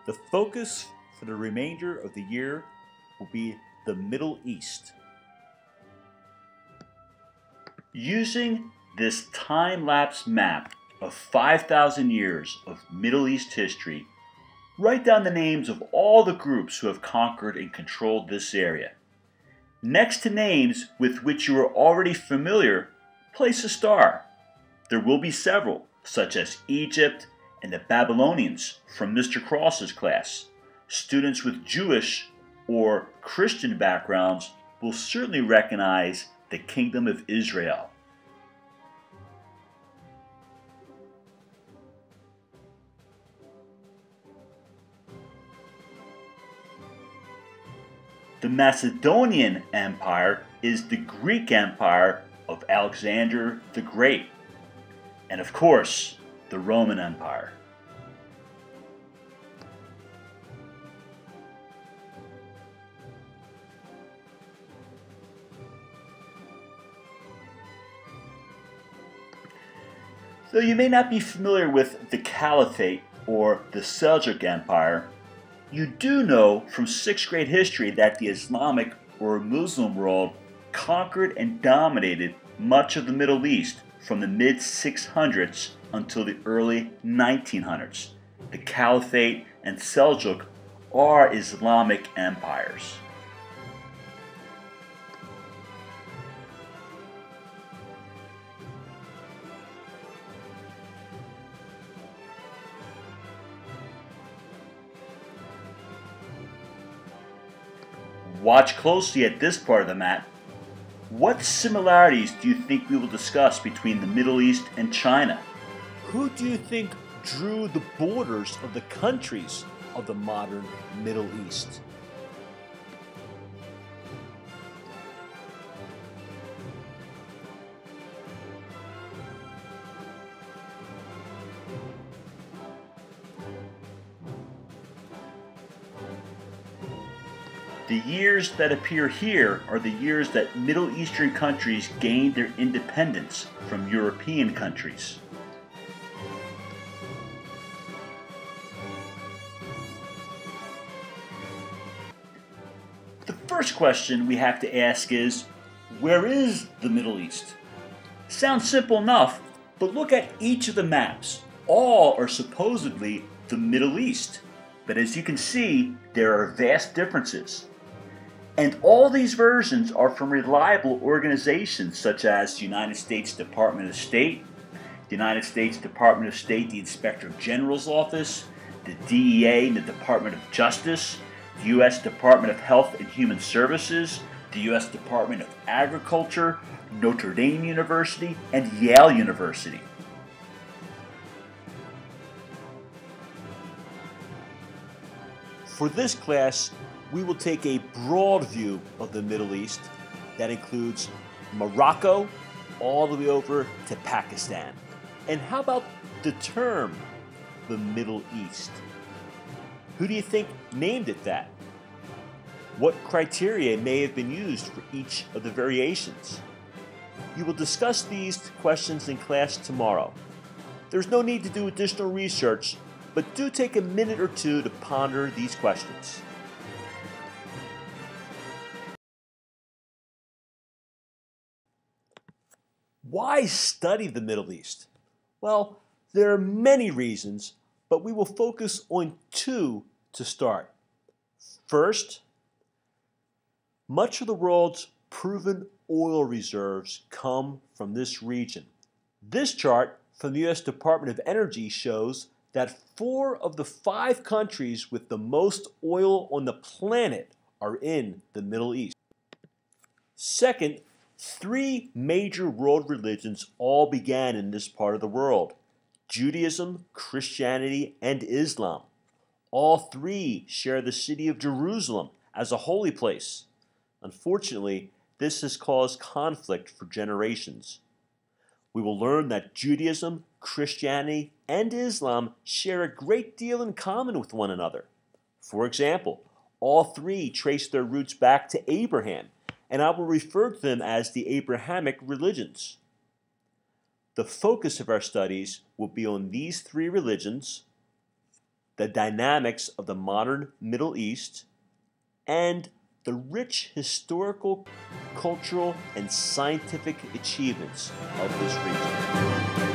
The focus for the remainder of the year will be the Middle East. Using this time-lapse map of 5,000 years of Middle East history, write down the names of all the groups who have conquered and controlled this area. Next to names with which you are already familiar, place a star. There will be several, such as Egypt and the Babylonians from Mr. Cross's class. Students with Jewish or Christian backgrounds will certainly recognize the Kingdom of Israel. The Macedonian Empire is the Greek Empire of Alexander the Great, and of course, the Roman Empire. Though you may not be familiar with the Caliphate or the Seljuk Empire, you do know from 6th grade history that the Islamic or Muslim world conquered and dominated much of the Middle East from the mid-600s until the early 1900s. The Caliphate and Seljuk are Islamic empires. Watch closely at this part of the map. What similarities do you think we will discuss between the Middle East and China? Who do you think drew the borders of the countries of the modern Middle East? The years that appear here are the years that Middle Eastern countries gained their independence from European countries. The first question we have to ask is, where is the Middle East? Sounds simple enough, but look at each of the maps. All are supposedly the Middle East, but as you can see, there are vast differences. And all these versions are from reliable organizations such as the United States Department of State, the United States Department of State, the Inspector General's Office, the DEA and the Department of Justice, the U.S. Department of Health and Human Services, the U.S. Department of Agriculture, Notre Dame University, and Yale University. For this class, we will take a broad view of the Middle East that includes Morocco all the way over to Pakistan. And how about the term, the Middle East? Who do you think named it that? What criteria may have been used for each of the variations? You will discuss these questions in class tomorrow. There's no need to do additional research, but do take a minute or two to ponder these questions. Why study the Middle East? Well, there are many reasons, but we will focus on two to start. First, much of the world's proven oil reserves come from this region. This chart from the U.S. Department of Energy shows that 4 of the 5 countries with the most oil on the planet are in the Middle East. Second, 3 major world religions all began in this part of the world: Judaism, Christianity, and Islam. All 3 share the city of Jerusalem as a holy place. Unfortunately, this has caused conflict for generations. We will learn that Judaism, Christianity, and Islam share a great deal in common with one another. For example, all 3 trace their roots back to Abraham, and I will refer to them as the Abrahamic religions. The focus of our studies will be on these 3 religions, the dynamics of the modern Middle East, and the rich historical, cultural, and scientific achievements of this region.